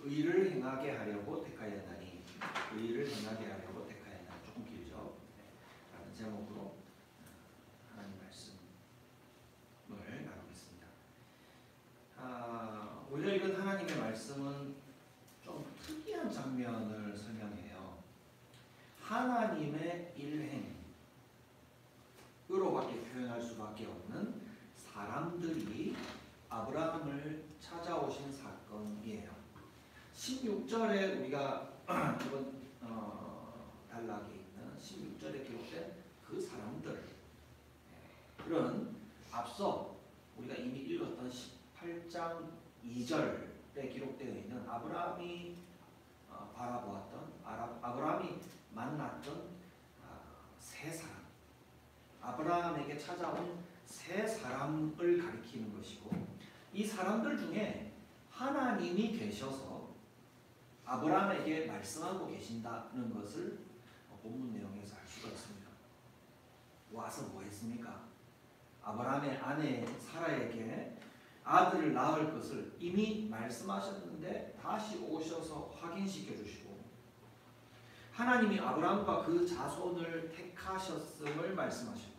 의를 행하게 하려고 택하였나니. 의를 행하게 하려고 택하였나니. 조금 길죠. 라는 제목으로 하나님 말씀을 나누겠습니다. 오늘 읽은 하나님의 말씀은 좀 특이한 장면을 설명해요. 하나님의 일행으로밖에 표현할 수밖에 없는 사람들이 아브라함을 찾아오신 사건이에요. 16절에 우리가 이번 단락에 있는 16절에 기록된 그 사람들, 그런 앞서 우리가 이미 읽었던 18장 2절에 기록되어 있는 아브라함이 바라보았던, 아브라함이 만났던 세 사람, 아브라함에게 찾아온 세 사람을 가리키는 것이고, 이 사람들 중에 하나님이 계셔서 아브라함에게 말씀하고 계신다는 것을 본문 내용에서 알 수가 있습니다. 와서 뭐 했습니까? 아브라함의 아내 사라에게 아들을 낳을 것을 이미 말씀하셨는데 다시 오셔서 확인시켜 주시고, 하나님이 아브라함과 그 자손을 택하셨음을 말씀하시고,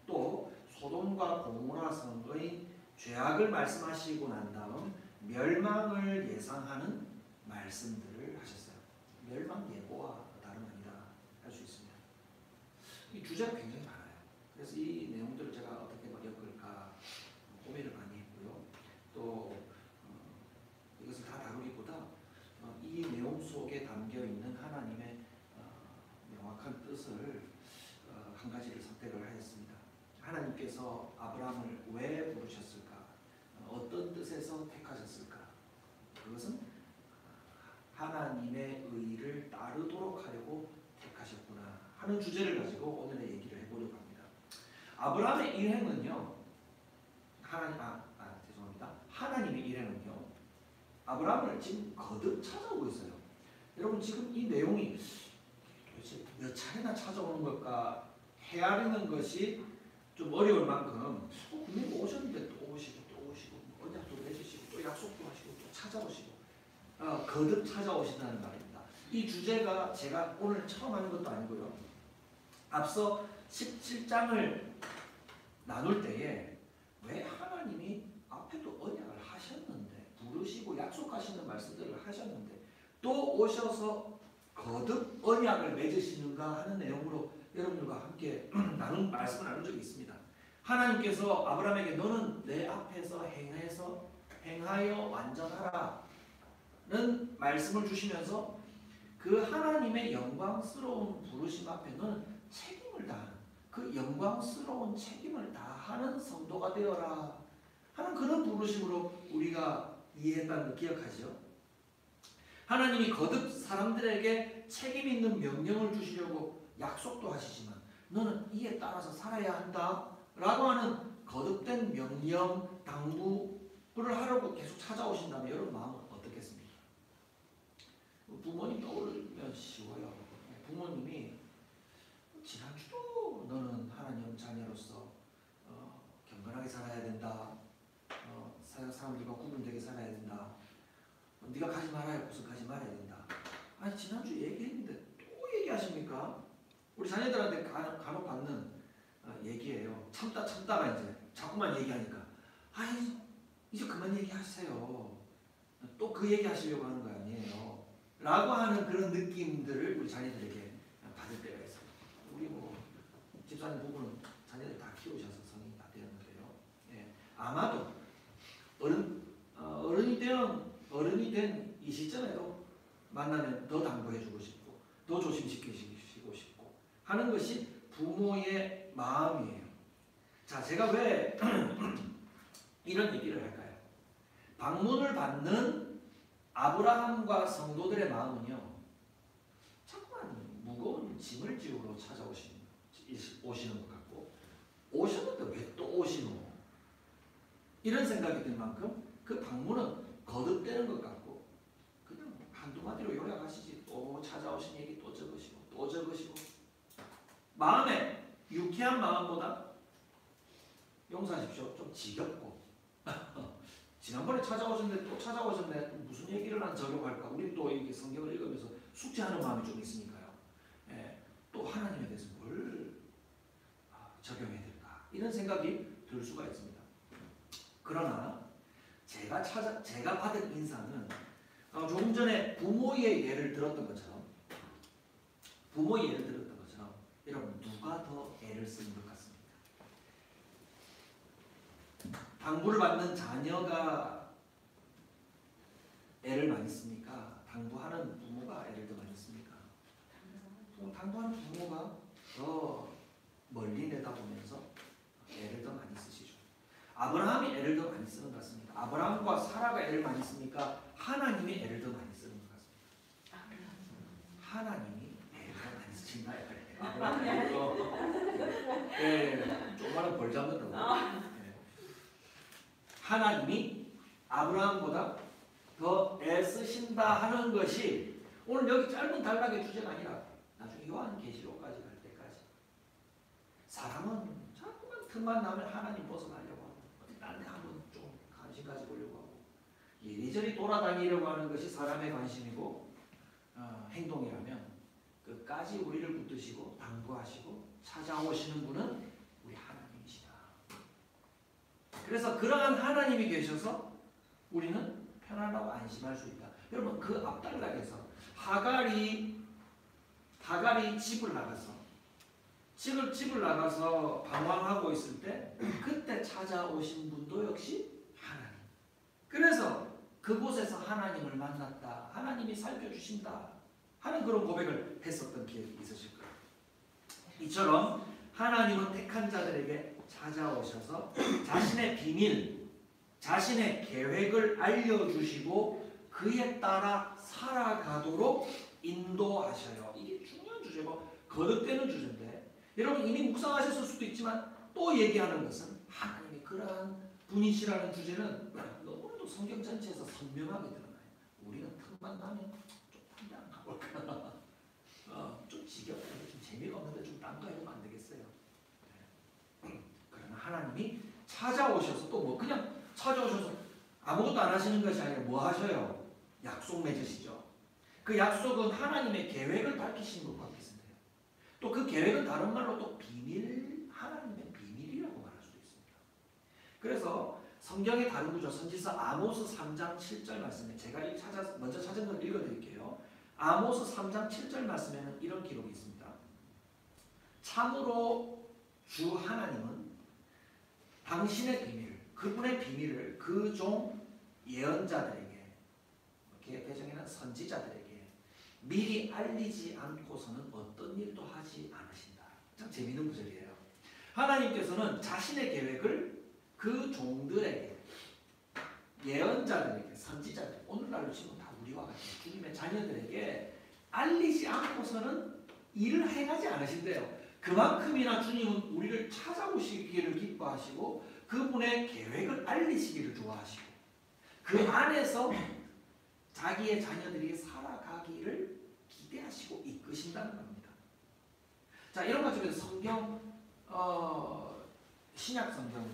또 소돔과 고모라 성의 죄악을 말씀하시고 난 다음 멸망을 예상하는 말씀들을 하셨어요. 멸망 예고와 다름 아니다 할 수 있습니다. 이 주제가 굉장히 많아요. 그래서 이 내용들을 제가 어떻게 엮을까 고민을 많이 했고요. 또 이것을 다 다루기보다 이 내용 속에 담겨 있는 하나님의 명확한 뜻을 한 가지를 선택을 하였습니다. 하나님께서 아브라함을 왜 부르셨을까? 어떤 뜻에서 택하셨을까? 그것은 하나님의 의를 따르도록 하려고 택하셨구나 하는 주제를 가지고 오늘의 얘기를 해보려고 합니다. 아브라함의 일행은요, 하나님의 일행은요, 아브라함을 지금 거듭 찾아오고 있어요. 여러분, 지금 이 내용이 도대체 몇 차례나 찾아오는 것과 헤아리는 것이 좀 어려울 만큼 분명히 오셨는데 또 오시고 언약도 맺으시고 또 약속도 하시고 또 찾아오시고 거듭 찾아오신다는 말입니다. 이 주제가 제가 오늘 처음 하는 것도 아니고요. 앞서 17장을 나눌 때에 왜 하나님이 앞에도 언약을 하셨는데, 부르시고 약속하시는 말씀들을 하셨는데 또 오셔서 거듭 언약을 맺으시는가 하는 내용으로 여러분들과 함께 말씀을 나눈 적이 있습니다. 하나님께서 아브라함에게 너는 내 앞에서 행하여 완전하라 는 말씀을 주시면서 그 하나님의 영광스러운 부르심 앞에 너는 책임을 다하는, 그 영광스러운 책임을 다하는 성도가 되어라 하는 그런 부르심으로 우리가 이해했다는 걸 기억하죠. 하나님이 거듭 사람들에게 책임 있는 명령을 주시려고 약속도 하시지만 너는 이에 따라서 살아야 한다 라고 하는 거듭된 명령, 당부를 하려고 계속 찾아오신다면 여러분 마음은 어떻겠습니까? 부모님 떠오르면 쉬워요. 부모님이 지난주도 너는 하나님 자녀로서 경건하게 살아야 된다, 사람들과 구분되게 살아야 된다, 네가 가지 말아야 무슨 가지 말아야 된다. 아니 지난주 얘기했는데 또 얘기하십니까? 우리 자녀들한테 간혹 받는 얘기예요. 참다가 이제 자꾸만 얘기하니까 아이 이제 그만 얘기하세요. 또 그 얘기 하시려고 하는 거 아니에요 라고 하는 그런 느낌들을 우리 자녀들에게 받을 때가 있어요. 우리 집사님 부부는 자녀들 다 키우셔서 성인이 다 되었는데요. 예, 아마도 어른이 된 이 시점에도 만나면 더 당부해주고 싶고 더 조심시키시고 싶고 하는 것이 부모의 마음이에요. 자, 제가 왜 이런 얘기를 할까요? 방문을 받는 아브라함과 성도들의 마음은요, 자꾸만 무거운 짐을 지우러 오시는 것 같고, 오셨는데 왜 또 오시노? 이런 생각이 들 만큼 그 방문은 거듭되는 것 같고, 그냥 한두 마디로 요약하시지 또 찾아오신 얘기 또 적으시고 마음에 유쾌한 마음보다 용서하십시오, 좀 지겹고 지난번에 찾아오셨는데 또 찾아오셨네, 무슨 얘기를 하는 적용할까? 우리 또 이렇게 성경을 읽으면서 숙제하는 마음이 좀 있으니까요. 예, 또 하나님에 대해서 뭘 적용해야 될까? 이런 생각이 들 수가 있습니다. 그러나 제가 받은 인상은 조금 전에 부모의 예를 들었던 것처럼 여러분 누가 더 애를 쓰는 것 같습니까? 당부를 받는 자녀가 애를 많이 씁니까? 당부하는 부모가 애를 더 많이 씁니까? 당부하는 부모가 더 멀리 내다보면서 애를 더 많이 쓰시죠. 아브라함이 애를 더 많이 쓰는 것 같습니다. 아브라함과 사라가 애를 많이 씁니까? 하나님이 애를 더 많이 쓰는 것 같습니다. 하나님이 애를 더 많이 쓰신다요. 아브라함이 조그마한 벌 잡는다고. 하나님이 아브라함보다 더 애쓰신다 하는 것이 오늘 여기 짧은 단락의 주제가 아니라 나중에 요한계시록까지 갈 때까지 사람은 자꾸만 틈만 나면 하나님 벗어나려고 하고 어디 딴 데 한번 좀 관심 가져보려고 하고 이리저리 돌아다니려고 하는 것이 사람의 관심이고 행동이라면 끝까지 우리를 붙드시고 당부하시고 찾아오시는 분은 우리 하나님이시다. 그래서 그러한 하나님이 계셔서 우리는 편안하고 안심할 수 있다. 여러분 그 앞단락에서 하갈이 집을 나가서 방황하고 있을 때 그때 찾아오신 분도 역시 하나님. 그래서 그곳에서 하나님을 만났다. 하나님이 살펴주신다 하는 그런 고백을 했었던 기억이 있으실 거예요. 이처럼 하나님은 택한 자들에게 찾아오셔서 자신의 비밀, 자신의 계획을 알려주시고 그에 따라 살아가도록 인도하셔요. 이게 중요한 주제고 거듭되는 주제인데 여러분 이미 묵상하셨을 수도 있지만 또 얘기하는 것은 하나님이 그러한 분이시라는 주제는 너무나도 성경 전체에서 선명하게 드러나요. 우리는 틈만 나면 좀 딴 데 안 가볼까? 좀 지겹다. 좀 재미가 없는데 좀 딴 거 해보면 안 되겠어요. 그러나 하나님이 찾아오셔서 또 뭐 그냥 찾아오셔서 아무것도 안 하시는 것이 아니라 뭐 하셔요? 약속 맺으시죠. 그 약속은 하나님의 계획을 밝히시는 것과 비슷해요. 또 그 계획은 다른 말로 또 비밀, 하나님의 비밀이라고 말할 수도 있습니다. 그래서 성경의 다른 구조 선지서 아모스 3장 7절 말씀에 제가 먼저 찾은 걸 읽어드릴게요. 아모스 3장 7절 말씀에는 이런 기록이 있습니다. 참으로 주 하나님은 당신의 비밀, 그분의 비밀을 그 종 예언자들에게, 개정에는 선지자들에게 미리 알리지 않고서는 어떤 일도 하지 않으신다. 참 재미있는 구절이에요. 하나님께서는 자신의 계획을 그 종들에게, 예언자들에게, 선지자들, 오늘날로 치면 다 우리와 같은 주님의 자녀들에게 알리지 않고서는 일을 행하지 않으신대요. 그만큼이나 주님은 우리를 찾아오시기를 기뻐하시고 그분의 계획을 알리시기를 좋아하시고 그 안에서 자기의 자녀들이 살아가기를 기대하시고 이끄신다는 겁니다. 자, 이런 것 중에서 성경 신약 성경에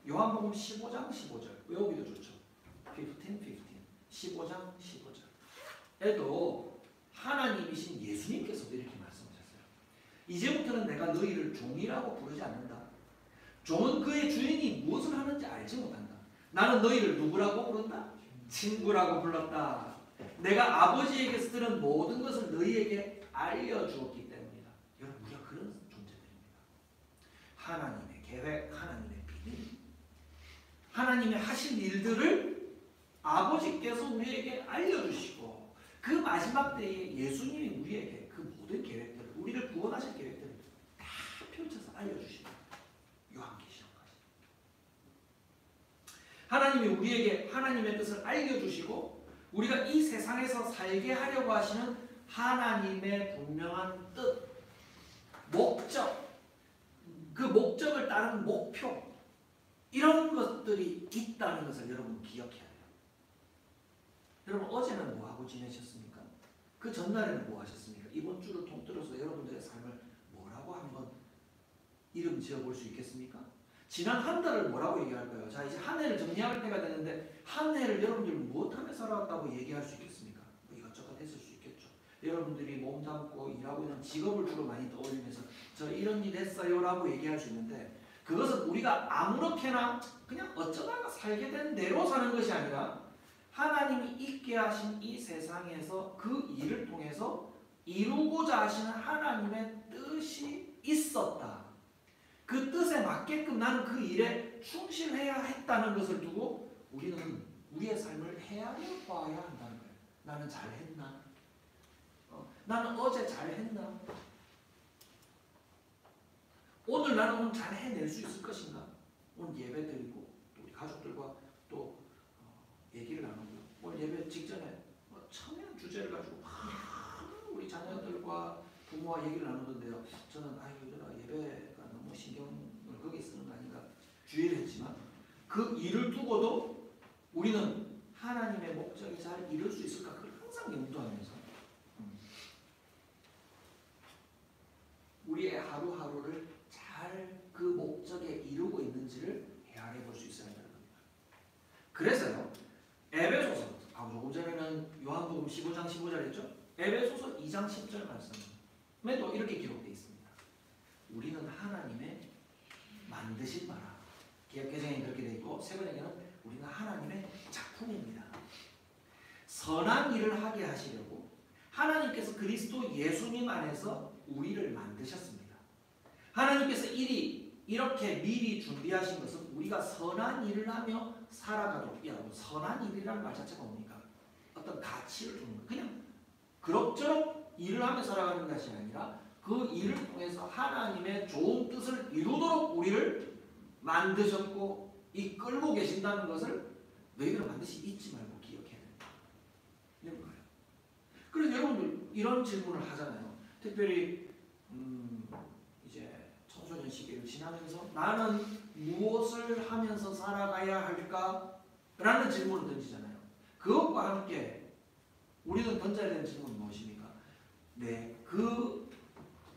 요한복음 15장 15절 외우기도 좋죠. 15장 15절에도 하나님이신 예수님께서도 이렇게 말씀하셨어요. 이제부터는 내가 너희를 종이라고 부르지 않는다. 종은 그의 주인이 무엇을 하는지 알지 못한다. 나는 너희를 누구라고 부른다? 친구라고 불렀다. 내가 아버지에게서 들은 모든 것을 너희에게 알려주었기 때문이다. 여러분 우리가 그런 존재들입니다. 하나님의 계획, 하나님의 비밀, 하나님의 하신 일들을 아버지께서 우리에게 알려주시고 그 마지막 때에 예수님이 우리에게 그 모든 계획들을, 우리를 구원하실 계획들을 다 펼쳐서 알려주십니다. 요한계시록까지. 하나님이 우리에게 하나님의 뜻을 알려주시고 우리가 이 세상에서 살게 하려고 하시는 하나님의 분명한 뜻, 목적, 그 목적을 따른 목표, 이런 것들이 있다는 것을 여러분 기억해야 돼요. 여러분 어제는 뭐 하고 지내셨습니까? 그 전날에는 뭐 하셨습니까? 이번 주를 통틀어서 여러분들의 삶을 뭐라고 한번 이름 지어볼 수 있겠습니까? 지난 한 달을 뭐라고 얘기할까요? 자, 이제 한 해를 정리할 때가 되는데 한 해를 여러분들이 무엇하며 살아왔다고 얘기할 수 있겠습니까? 뭐 이것저것 했을 수 있겠죠. 여러분들이 몸담고 일하고 있는 직업을 주로 많이 떠올리면서 저 이런 일 했어요 라고 얘기할 수 있는데, 그것은 우리가 아무렇게나 그냥 어쩌다가 살게 된 대로 사는 것이 아니라 하나님이 있게 하신 이 세상에서 그 일을 통해서 이루고자 하시는 하나님의 뜻이 있었다. 그 뜻에 맞게끔 나는 그 일에 충실해야 했다는 것을 두고 우리는 우리의 삶을 헤아려 봐야 한다는 거예요. 나는 잘했나? 나는 어제 잘했나? 오늘 나는 잘 해낼 수 있을 것인가? 오늘 예배 드리고 또 우리 가족들과 또 얘기를 나누고, 오늘 예배 직전에 청년 주제를 가지고 우리 자녀들과 부모와 얘기를 나누던데요. 저는 이러다 예배가 너무 신경을 거기에 쓰는 거 아닌가 주의를 했지만, 그 일을 두고도 우리는 하나님의 목적이 잘 이룰 수 있을까 그걸 항상 염두하면서 우리의 하루하루를 잘 그 목적에 이루고 있는지를 헤아려 볼 수 있어야 한다는 겁니다. 그래서요, 에베소서, 조금 전에는 요한복음 15장 15절이었죠? 에베소서 2장 10절 말씀에도 이렇게 기록되어 있습니다. 우리는 하나님의 만드신 바라. 개역개정에 그렇게 되어 있고, 세번역에는 우리는 하나님의 작품입니다. 선한 일을 하게 하시려고 하나님께서 그리스도 예수님 안에서 우리를 만드셨습니다. 하나님께서 이렇게 미리 준비하신 것은 우리가 선한 일을 하며 살아가도록. 선한 일이라는 말 자체가 뭡니까? 어떤 가치를 주는 거예요. 그냥 그럭저럭 일을 하며 살아가는 것이 아니라 그 일을 통해서 하나님의 좋은 뜻을 이루도록 우리를 만드셨고 이끌고 계신다는 것을 너희들은 반드시 잊지 말고 기억해야 됩니다. 이런 거예요. 그래서 여러분들 이런 질문을 하잖아요. 특별히 이제 청소년 시기를 지나면서 나는 무엇을 하면서 살아가야 할까? 라는 질문을 던지잖아요. 그것과 함께 우리는 던져야 되는 질문은 무엇입니까? 그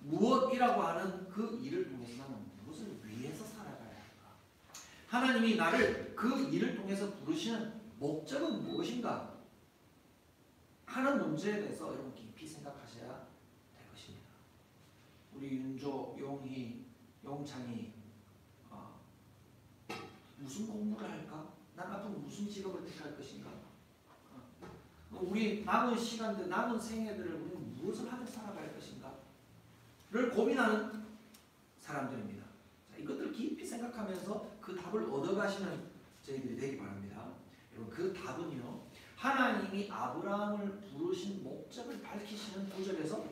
무엇이라고 하는 그 일을 통해서 나는 무엇을 위해서 살아가야 할까? 하나님이 나를 그 일을 통해서 부르시는 목적은 무엇인가? 하는 문제에 대해서 여러분 깊이 생각하셔야 될 것입니다. 우리 윤조, 용희, 용창이 무슨 공부를 할까? 난 앞으로 무슨 직업을 택할 것인가? 우리 남은 시간들, 남은 생애들을 우리는 무엇을 하며 살아갈 것인가? 를 고민하는 사람들입니다. 자, 이것들을 깊이 생각하면서 그 답을 얻어가시는 저희들이 되기 바랍니다. 여러분, 그 답은요, 하나님이 아브라함을 부르신 목적을 밝히시는 구절에서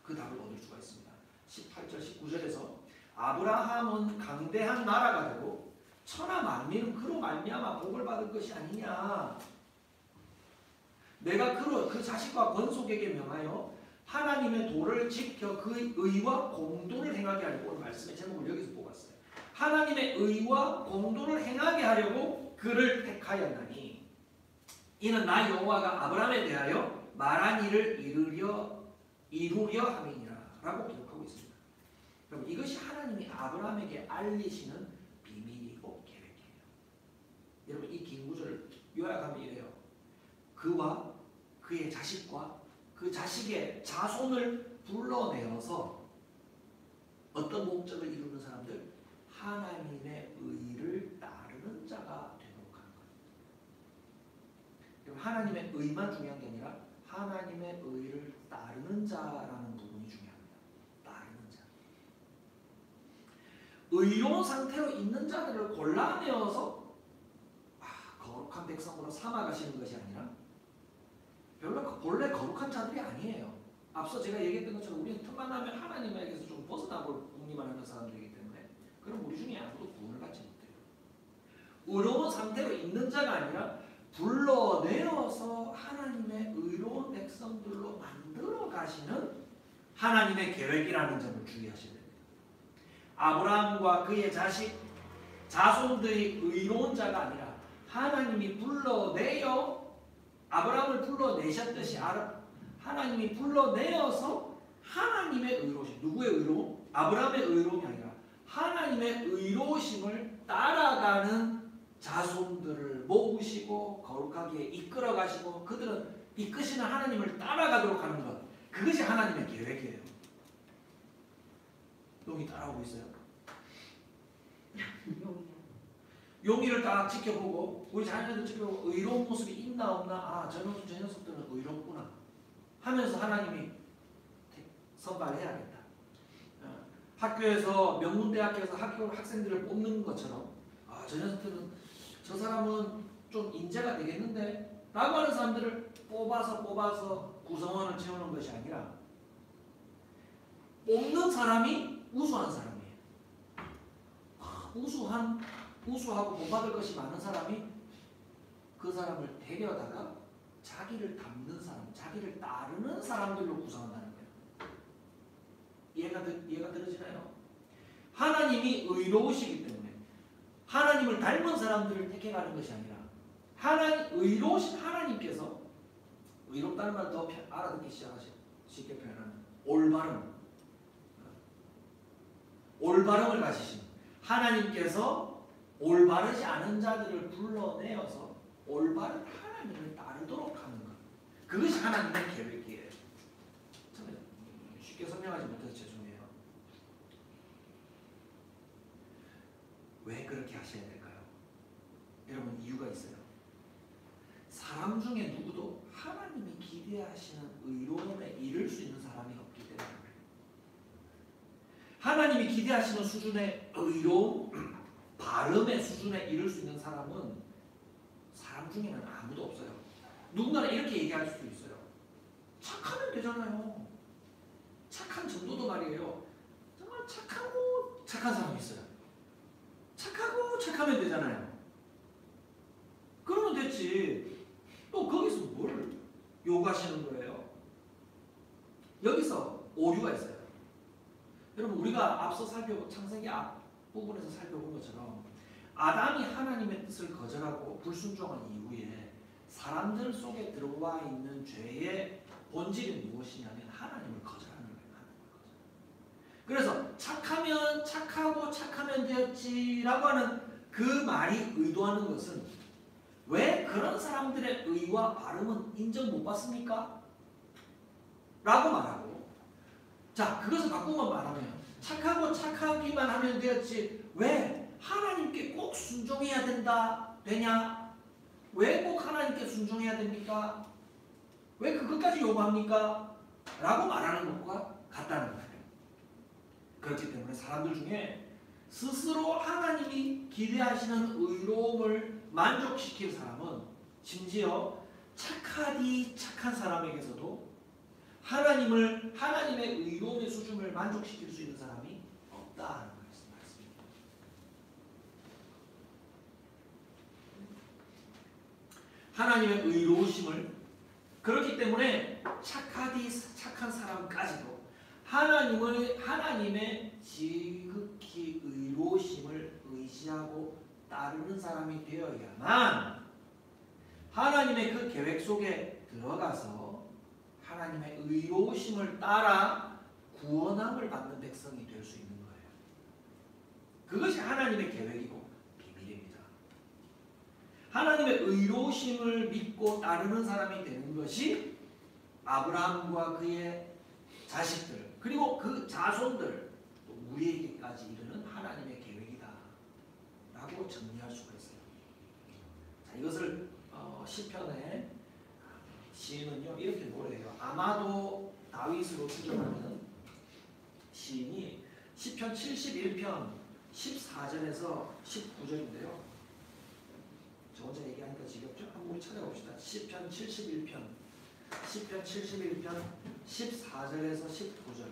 그 답을 얻을 수가 있습니다. 18절, 19절에서 아브라함은 강대한 나라가 되고 천하 만민은 그로 말미암아 복을 받을 것이 아니냐. 내가 그 자식과 권속에게 명하여 하나님의 도를 지켜 그의 의와 공도를 행하게 하려고. 오늘 말씀의 제목을 여기서 뽑았어요. 하나님의 의와 공도를 행하게 하려고 그를 택하였나니 이는 나 여호와가 아브라함에 대하여 말한 일을 이루려 함이니라 라고 기록하고 있습니다. 여러분, 이것이 하나님이 아브라함에게 알리시는 비밀이고 계획이에요. 여러분, 이 긴 구절을 요약하면 이래요. 그와 그의 자식과 그 자식의 자손을 불러내어서 어떤 목적을 이루는 사람들? 하나님의 의를 따르는 자가 되도록 하는 거예요. 하나님의 의만 중요한 게 아니라 하나님의 의를 따르는 자라는 부분이 중요합니다. 따르는 자. 의로운 상태로 있는 자들을 골라내어서 거룩한 백성으로 삼아가시는 것이 아니라 본래 거룩한 자들이 아니에요. 앞서 제가 얘기했던 것처럼 우리는 틈만 나면 하나님에게서 좀 벗어나고 궁리만 하는 사람들이기 때문에 그럼 우리 중에 아무도 구원을 받지 못해요. 의로운 상태로 있는 자가 아니라 불러내어서 하나님의 의로운 백성들로 만들어 가시는 하나님의 계획이라는 점을 주의하셔야 됩니다. 아브라함과 그의 자손들이 의로운 자가 아니라 하나님이 불러내어 아브라함을 불러내셨듯이 하나님이 불러내어서 하나님의 의로우심. 누구의 의로움? 아브라함의 의로움이 아니라 하나님의 의로우심을 따라가는 자손들을 모으시고 거룩하게 이끌어 가시고 그들은 이끄시는 하나님을 따라가도록 하는 것, 그것이 하나님의 계획이에요. 용이 따라오고 있어요. 용의를 딱 지켜보고 우리 자녀들 지켜보고 의로운 모습이 있나 없나, 아, 저 녀석들은 의롭구나 하면서 하나님이 선발해야겠다. 학교에서 명문대학교에서 학생들을 뽑는 것처럼, 아, 저 녀석들은, 저 사람은 좀 인재가 되겠는데 라고 하는 사람들을 뽑아서 구성원을 채우는 것이 아니라 뽑는 사람이 우수한 사람이에요. 우수하고 본받을 것이 많은 사람이 그 사람을 데려다가 자기를 닮는 사람, 자기를 따르는 사람들로 구성한다는 거예요. 이해가 들어지나요? 하나님이 의로우시기 때문에 하나님을 닮은 사람들을 택해가는 것이 아니라 의로우신 하나님께서, 의롭다는 말 더 알아듣기 쉽게 표현하는 올바름을 가지신 하나님께서 올바르지 않은 자들을 불러내어서 올바른 하나님을 따르도록 하는 것, 그것이 하나님의 계획이에요. 저는 쉽게 설명하지 못해서 죄송해요. 왜 그렇게 하셔야 될까요? 여러분, 이유가 있어요. 사람 중에 누구도 하나님이 기대하시는 의로움에 이를 수 있는 사람이 없기 때문에, 하나님이 기대하시는 수준의 의로움, 바름의 수준에 이를 수 있는 사람은 사람 중에는 아무도 없어요. 누군가는 이렇게 얘기할 수도 있어요. 착하면 되잖아요. 착한 정도도 말이에요. 정말 착하고 착한 사람이 있어요. 착하고 착하면 되잖아요. 그러면 됐지. 또 거기서 뭘 요구하시는 거예요? 여기서 오류가 있어요. 여러분, 우리가 앞서 창세기 앞부분에서 살펴본 것처럼 아담이 하나님의 뜻을 거절하고 불순종한 이후에 사람들 속에 들어와 있는 죄의 본질이 무엇이냐면 하나님을 거절하는 거예요. 그래서 착하면 착하고 착하면 되었지라고 하는 그 말이 의도하는 것은, 왜 그런 사람들의 의와 바름은 인정 못 받습니까? 라고 말하고, 자, 그것을 바꾸면 말하면 착하고 착하기만 하면 되었지 왜 하나님께 꼭 순종해야 되냐? 왜 꼭 하나님께 순종해야 됩니까? 왜 그것까지 요구합니까? 라고 말하는 것과 같다는 거예요. 그렇기 때문에 사람들 중에 스스로 하나님이 기대하시는 의로움을 만족시킬 사람은, 심지어 착한 사람에게서도 하나님의 의로움의 수준을 만족시킬 수 있는 사람이 없다는 말씀입니다. 하나님의 의로우심을, 그렇기 때문에 착한 사람까지도 하나님의 지극히 의로우심을 의지하고 따르는 사람이 되어야만 하나님의 그 계획 속에 들어가서 하나님의 의로우심을 따라 구원함을 받는 백성이 될 수 있는 거예요. 그것이 하나님의 계획이고 비밀입니다. 하나님의 의로우심을 믿고 따르는 사람이 되는 것이 아브라함과 그의 자식들, 그리고 그 자손들, 또 우리에게까지 이르는 하나님의 계획이다 라고 정리할 수가 있어요. 자, 이것을 시편의 시인은요 이렇게 노래해요. 아마도 다윗으로 추정하는 시인이 시편 71편 14절에서 19절인데요. 저 혼자 얘기하니까 지겹죠? 한번 우리 찾아봅시다. 시편 71편 14절에서 19절.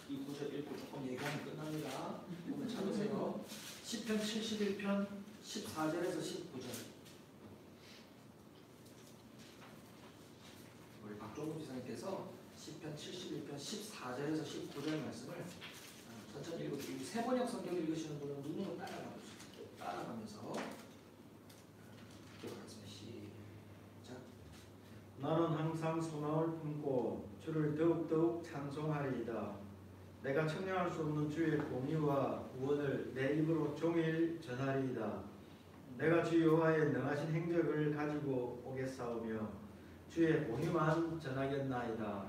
이 구절 읽고 조금 얘기하면 끝납니다. 한번 찾으세요. 시편 71편 14절에서 19절. 우리 박종훈 지사님께서 시편 71편 14절에서 19절 말씀을 천천히 읽어주시고, 세번역 성경 읽으시는 분은 눈으로 따라가면서 기억하겠습니다. 시작. 나는 항상 소망을 품고 주를 더욱더욱 찬송하리이다. 내가 청량할 수 없는 주의 공의와 구원을 내 입으로 종일 전하리이다. 내가 주 여호와의 능하신 행적을 가지고 오겠사오며 주의 공의만 전하겠나이다.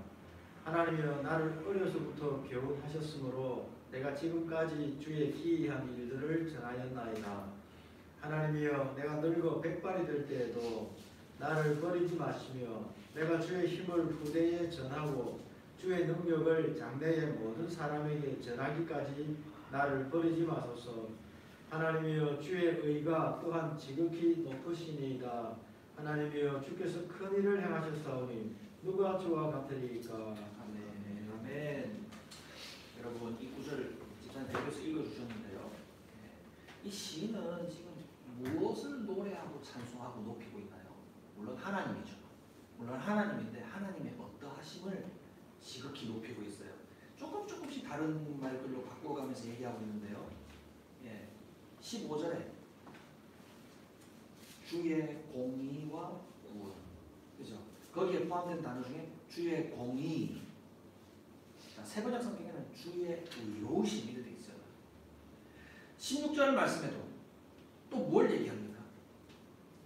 하나님이여 나를 어려서부터 교훈하셨으므로 내가 지금까지 주의 기이한 일들을 전하였나이다. 하나님이여 내가 늙어 백발이 될 때에도 나를 버리지 마시며 내가 주의 힘을 후대에 전하고 주의 능력을 장래의 모든 사람에게 전하기까지 나를 버리지 마소서. 하나님이여 주의 의가 또한 지극히 높으시니이다. 하나님이여 주께서 큰 일을 행하셨사오니 누가 주와 같으리이까. 아멘. 아멘. 여러분 이 구절 집사님 대표서 읽어주셨는데요. 이 시인은 지금 무엇을 노래하고 찬송하고 높이고 있나요? 물론 하나님이죠. 물론 하나님인데 하나님의 어떠하심을 지극히 높이고 있어요. 조금씩 다른 말들로 바꿔가면서 얘기하고 있는데요. 15절에 주의 공의와 구원, 그죠? 거기에 포함된 단어 중에 주의 공의, 세번역 성경에는 주의 의로우심이 되어 있어요. 16절 말씀에도 또 뭘 얘기합니까?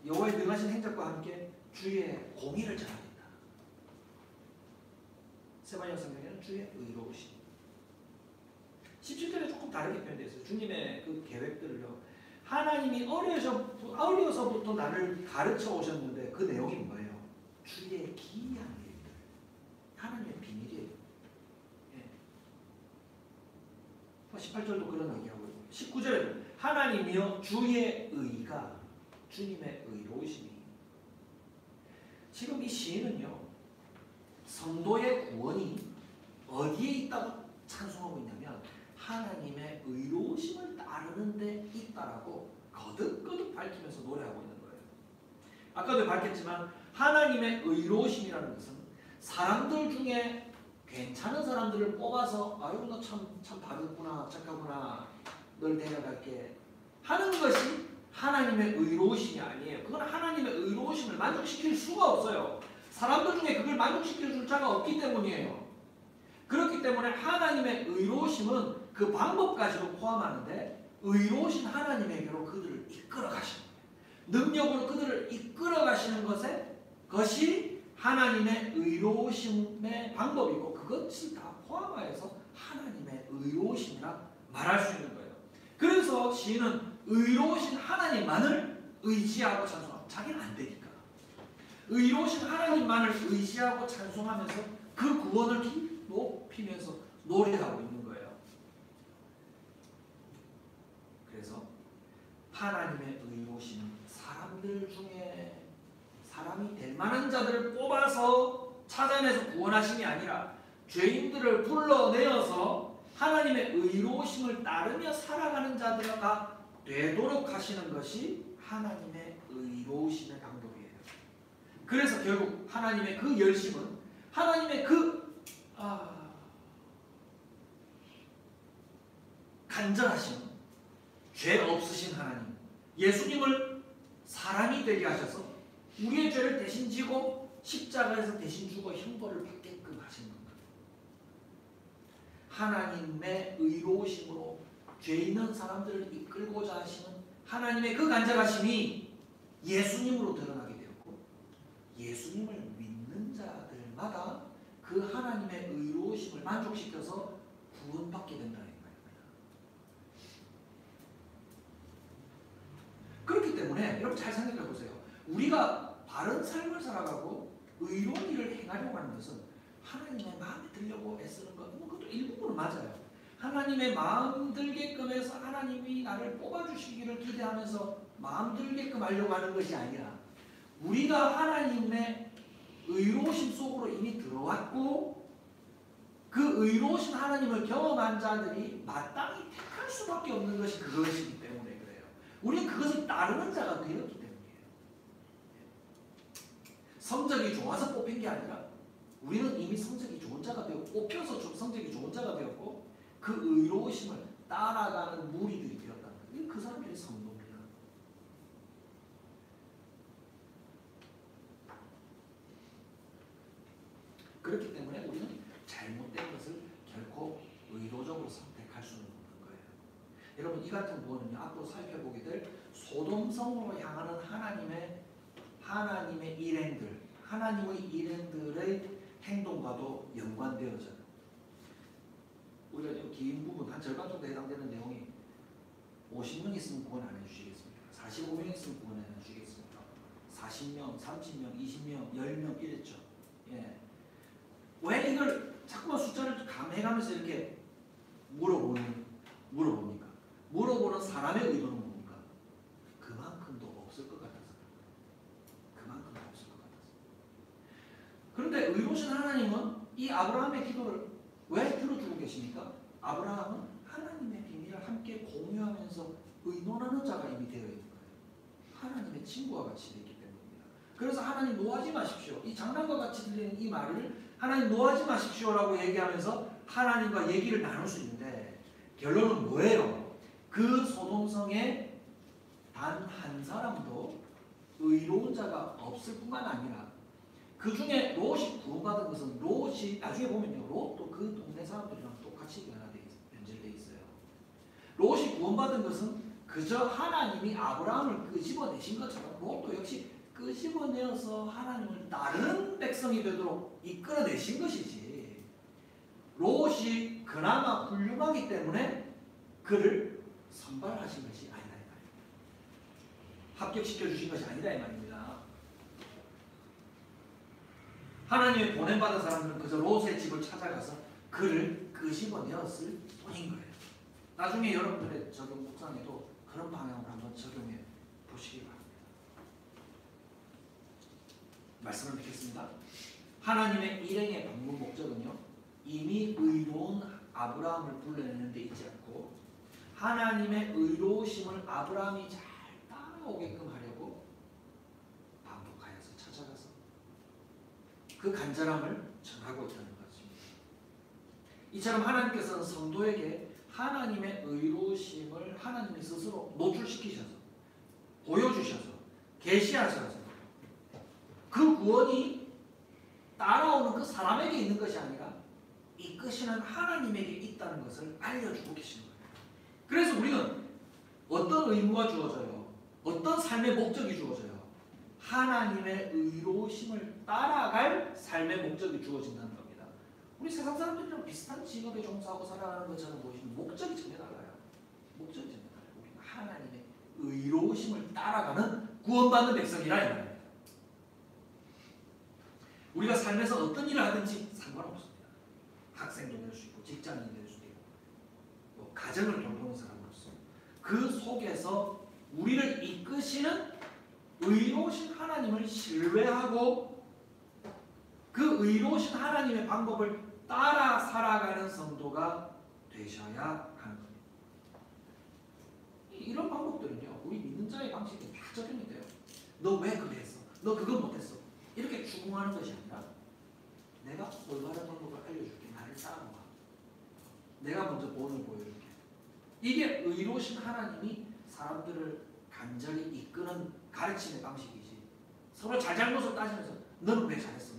여호와의 능하신 행적과 함께 주의 공의를 전하겠다. 세번역 성경에는 주의 의로우심. 17절에 조금 다르게 표현되어 있어요. 주님의 그 계획들을요. 하나님이 어려서부터 나를 가르쳐 오셨는데 그 내용이 뭐예요? 주의 기이한 일들. 하나님의 비밀이에요. 18절도 그런 얘기하고 있고 19절에도 하나님이여 주의 의가 주님의 의로우심이. 지금 이 시인은요. 성도의 구원이 어디에 있다고 찬송하고 있냐면 하나님의 의로우심을 따르는 데 있다라고 거듭거듭 밝히면서 노래하고 있는 거예요. 아까도 밝혔지만 하나님의 의로우심이라는 것은 사람들 중에 괜찮은 사람들을 뽑아서 아유 너 참 바르구나 착하구나 널 데려갈게 하는 것이 하나님의 의로우심이 아니에요. 그건 하나님의 의로우심을 만족시킬 수가 없어요. 사람들 중에 그걸 만족시킬 줄 자가 없기 때문이에요. 그렇기 때문에 하나님의 의로우심은 그 방법까지도 포함하는데 의로우신 하나님에게로 그들을 이끌어 가시는 거예요. 능력으로 그들을 이끌어 가시는 것이 하나님의 의로우심의 방법이고 그것을 다 포함하여서 하나님의 의로우심이라 말할 수 있는 거예요. 그래서 시인은 의로우신 하나님만을 의지하고 찬송하고 자기는 안 되니까 의로우신 하나님만을 의지하고 찬송하면서 그 구원을 높이면서 노래하고 있는 거예요. 그래서 하나님의 의로우심은 사람들 중에 사람이 될 만한 자들을 뽑아서 찾아내서 구원하심이 아니라 죄인들을 불러내어서 하나님의 의로우심을 따르며 살아가는 자들가 되도록 하시는 것이 하나님의 의로우심의 방법이에요. 그래서 결국 하나님의 그 열심은 하나님의 그 간절하심, 죄 없으신 하나님, 예수님을 사람이 되게 하셔서 우리의 죄를 대신 지고 십자가에서 대신 죽어 형벌을 받게끔 하신 겁니다. 하나님의 의로우심으로 죄 있는 사람들을 이끌고자 하시는 하나님의 그 간절하심이 예수님으로 드러나게 되었고 예수님을 믿는 자들마다 그 하나님의 의로우심을 만족시켜서 구원받게 된다는 거예요. 그렇기 때문에 여러분 잘 생각해 보세요. 우리가 바른 삶을 살아가고 의로운 일을 행하려고 하는 것은 하나님의 마음에 들려고 애쓰는 것, 그것도 일부분은 맞아요. 하나님의 마음 들게끔 해서 하나님이 나를 뽑아주시기를 기대하면서 마음 들게끔 하려고 하는 것이 아니라 우리가 하나님의 의로우심 속으로 이미 들어왔고 그 의로우신 하나님을 경험한 자들이 마땅히 택할 수밖에 없는 것이 그것이기 때문에 그래요. 우리는 그것을 따르는 자가 되었기 때문이에요. 성적이 좋아서 뽑힌 게 아니라 우리는 이미 성적이 좋은 자가 되었고 뽑혀서 성적이 좋은 자가 되었고 그 의로우심을 따라가는 무리들이 되었다는 거예요. 그 사람들이 성도입니다. 그렇기 때문에 우리는 잘못된 것을 결코 의도적으로 선택할 수는 없는 거예요. 여러분 이 같은 부분은요 앞으로 살펴보게 될 소돔성으로 향하는 하나님의 일행들, 하나님의 일행들의 행동과도 연관되어져요. 우리가 긴 부분 한 절반 정도 해당되는 내용이 50명 있으면 구원 안 해주시겠습니까? 45명 있으면 구원 안 해주시겠습니까? 40명, 30명, 20명, 10명 이랬죠. 예. 왜 이걸 자꾸만 숫자를 감해가면서 이렇게 물어봅니까? 물어보는 사람의 의도는 뭡니까? 그만큼도 없을 것 같아서. 그만큼도 없을 것 같아서. 그런데 의로우신 하나님은 이 아브라함의 기도를 왜 들어주고 계십니까? 아브라함은 하나님의 비밀을 함께 공유하면서 의논하는 자가 이미 되어 있는 거예요. 하나님의 친구와 같이 되기 때문입니다. 그래서 하나님 노하지 마십시오. 이 장난과 같이 들리는 이 말을 하나님 노하지 마십시오라고 얘기하면서 하나님과 얘기를 나눌 수 있는데 결론은 뭐예요? 그 소돔성에 단 한 사람도 의로운 자가 없을 뿐만 아니라 그 중에 롯이 구원받은 것은 롯이 나중에 보면요 롯도 그 동네 사람들이랑 똑같이 연결되어 있어요. 롯이 구원받은 것은 그저 하나님이 아브라함을 끄집어내신 것처럼 롯도 역시 끄집어내어서 하나님을 다른 백성이 되도록 이끌어내신 것이지 롯이 그나마 훌륭하기 때문에 그를 선발하신 것이 아니다 이 말이에요. 합격시켜 주신 것이 아니다 이 말입니다. 하나님의 보냄받은 사람들은 그저 롯의 집을 찾아가서 그를 끄집어내었을 뿐인 거예요. 나중에 여러분들의 적용 묵상에도 그런 방향으로 한번 적용해 보시기 바랍니다. 말씀을 듣겠습니다. 하나님의 일행의 방문 목적은요 이미 의로운 아브라함을 불러내는 데 있지 않고 하나님의 의로우심을 아브라함이 잘 따라오게끔 하려고 반복하여서 찾아가서 그 간절함을 전하고 있다는 것입니다. 이처럼 하나님께서는 성도에게 하나님의 의로우심을 하나님이 스스로 노출시키셔서 보여주셔서 계시하셔서 그 구원이 따라오는 그 사람에게 있는 것이 아니라 이끄시는 하나님에게 있다는 것을 알려주고 계시는 거예요. 그래서 우리는 어떤 의무가 주어져요? 어떤 삶의 목적이 주어져요? 하나님의 의로우심을 따라갈 삶의 목적이 주어진다는 겁니다. 우리 세상 사람들이랑 비슷한 직업에 종사하고 살아가는 것처럼 보이시면 목적이 전혀 달라요. 목적이 전혀 달라요. 우리는 하나님의 의로우심을 따라가는 구원받는 백성이라 이 말입니다. 우리가 삶에서 어떤 일을 하든지 상관없습니다. 학생도 될 수 있고 직장인이 될 수도 있고 또 가정을 돌보는 사람으로서 그 속에서 우리를 이끄시는 의로우신 하나님을 신뢰하고 그 의로우신 하나님의 방법을 따라 살아가는 성도가 되셔야 하는 겁니다. 이런 방법들은요 우리 믿는 자의 방식에 다 적용이 돼요. 너 왜 그래 했어? 너 그거 못했어? 이렇게 추궁하는 것이 아니라 내가 올바른 방법을 알려줄게. 나를 따라와. 내가 먼저 본을 보여줄게. 이게 의로우신 하나님이 사람들을 간절히 이끄는 가르침의 방식이지. 서로 잘잘못을 따지면서 너는 왜 잘했어?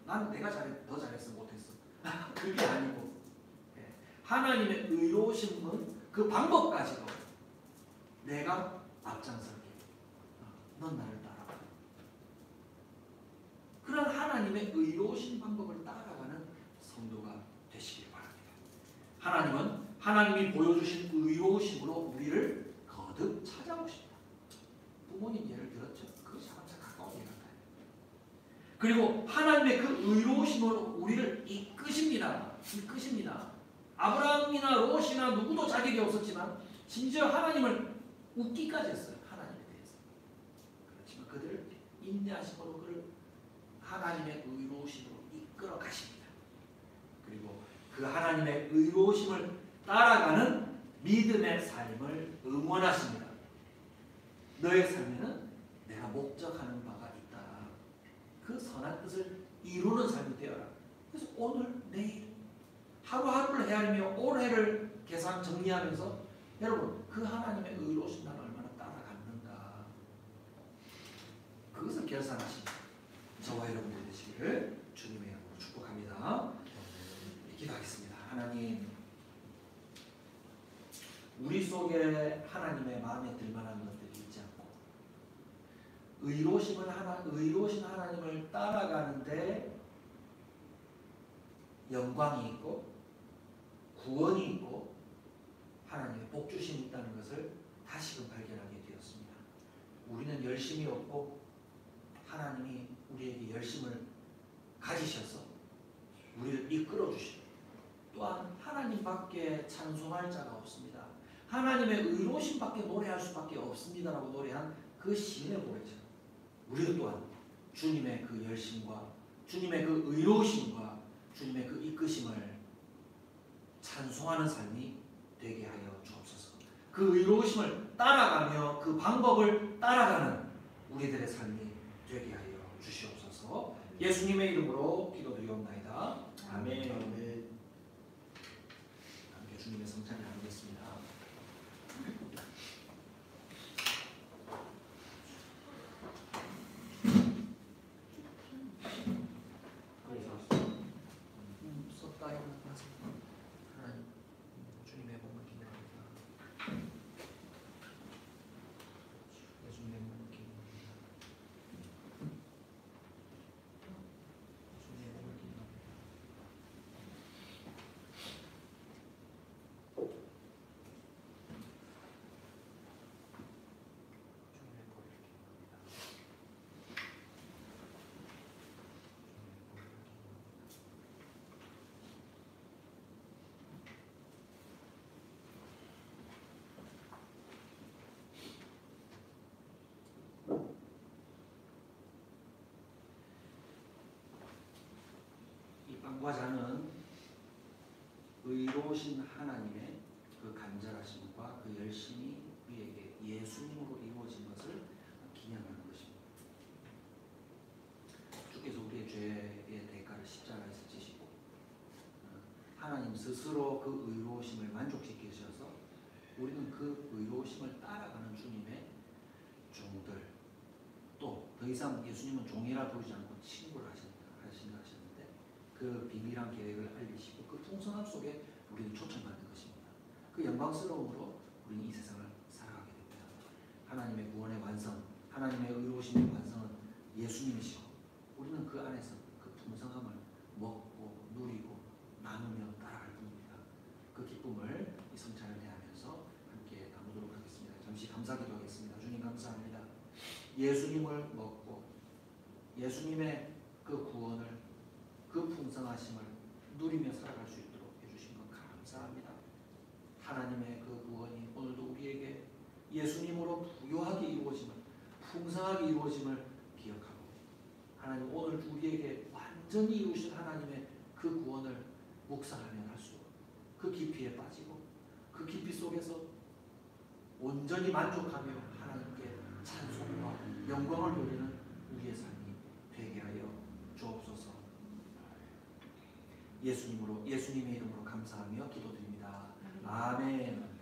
나는 내가 더 잘했어 못했어. 그게 아니고 하나님의 의로우심은 그 방법까지도 내가 앞장설게. 넌 나를 따라와. 그런 하나님의 의로우신 방법을 따라가는 성도가 되시길 바랍니다. 하나님은 하나님이 보여주신 의로우심으로 우리를 거듭 찾아오십니다. 부모님 예를 들었죠? 그것이 항상 가까운 예 같아요. 그리고 하나님의 그 의로우심으로 우리를 이끄십니다. 아브라함이나 롯이나 누구도 자격이 없었지만 심지어 하나님을 웃기까지 했어요. 하나님에 대해서. 그렇지만 그들을 인내하심으로 그를 하나님의 의로우심으로 이끌어 가십니다. 그리고 그 하나님의 의로우심을 따라가는 믿음의 삶을 응원하십니다. 너의 삶에는 내가 목적하는 바가 있다. 그 선한 뜻을 이루는 삶이 되어라. 그래서 오늘, 내일 하루하루를 헤아리며 올해를 계산 정리하면서 여러분 그 하나님의 의로우심 나를 얼마나 따라갔는가 그것을 결산하십니다. 저와 여러분들이 되시기를 주님의 이름으로 축복합니다. 기도하겠습니다. 하나님, 우리 속에 하나님의 마음에 들만한 것들이 있지 않고 의로우신 하나님을 따라가는데 영광이 있고 구원이 있고 하나님의 복주심이 있다는 것을 다시금 발견하게 되었습니다. 우리는 열심이 없고 하나님이 우리에게 열심을 가지셔서 우리를 이끌어 주시고 또한 하나님밖에 찬송할 자가 없습니다. 하나님의 의로우심밖에 노래할 수밖에 없습니다라고 노래한 그 시인의 고백처럼 우리도 또한 주님의 그 열심과 주님의 그 의로우심과 주님의 그 이끄심을 찬송하는 삶이 되게 하여 주옵소서. 그 의로우심을 따라가며 그 방법을 따라가는 우리들의 삶이 되게 하여 주시옵소서. 예수님의 이름으로 기도드리옵나이다. 아멘. 아멘. 함께 주님의 성찬을 나누겠습니다. 주님의 몸을 기념합니다. 예수님의 몸을 기념합니다. 주님의 몸을 기념합니다. 주님의 머리를 기념합니다. 이 빵과 잔은 의로우신 하나님의 그 간절하심과 그 열심이 우리에게 예수님으로 이루어진 것을 기념하는 것입니다. 주께서 우리의 죄의 대가를 십자가에서 지시고 하나님 스스로 그 의로우심을 만족시키셔서 우리는 그 의로우심을 따라가는 주님의 종들, 또 더 이상 예수님은 종이라 부르지 않고 친구를 하셨는데 그 비밀한 계획을 알리시고 그 풍성함 속에 우리는 초청받는 것입니다. 그 영광스러움으로 우리는 이 세상을 살아가게 됩니다. 하나님의 구원의 완성, 하나님의 의로우심의 완성은 예수님이시고 우리는 그 안에서 그 풍성함을 먹고 누리고 나누며 따라갈 뿐입니다. 그 기쁨을 이 성찬을 대하면서 함께 나누도록 하겠습니다. 잠시 감사기도 하겠습니다. 주님 감사합니다. 예수님을 먹고 예수님의 그 구원을 그 풍성하심을 누리며 살아갈 수 있도록 해주신 것 감사합니다. 하나님의 그 구원이 오늘도 우리에게 예수님으로 부요하게 이루어짐을 풍성하게 이루어짐을 기억하고 하나님 오늘 우리에게 완전히 이루신 하나님의 그 구원을 묵상하며 갈수록 그 깊이에 빠지고 그 깊이 속에서 온전히 만족하며 하나님께 찬송과 영광을 돌리는 우리의 삶이 되게 하여 주옵소서. 예수님의 이름으로 감사하며 기도드립니다. 아멘.